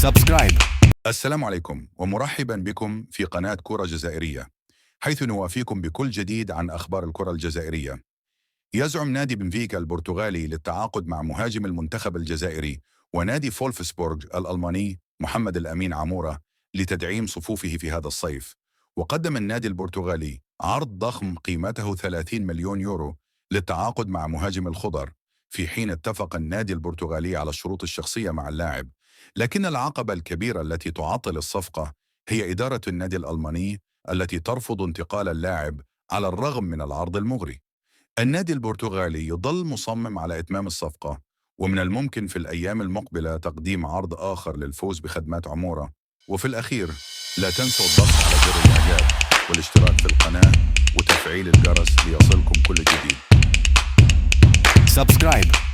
سبسكرايب. السلام عليكم ومرحبا بكم في قناة كرة جزائرية، حيث نوافيكم بكل جديد عن أخبار الكرة الجزائرية. يزعم نادي بنفيكا البرتغالي للتعاقد مع مهاجم المنتخب الجزائري ونادي فولفسبورغ الألماني محمد الأمين عمورة لتدعيم صفوفه في هذا الصيف. وقدم النادي البرتغالي عرض ضخم قيمته 30 مليون يورو للتعاقد مع مهاجم الخضر، في حين اتفق النادي البرتغالي على الشروط الشخصية مع اللاعب. لكن العقبة الكبيرة التي تعطل الصفقة هي إدارة النادي الألماني التي ترفض انتقال اللاعب على الرغم من العرض المغري. النادي البرتغالي يظل مصمم على إتمام الصفقة، ومن الممكن في الأيام المقبلة تقديم عرض آخر للفوز بخدمات عمورة. وفي الأخير لا تنسوا الضغط على زر الإعجاب والاشتراك في القناة وتفعيل الجرس ليصلكم كل جديد. سبسكرايب.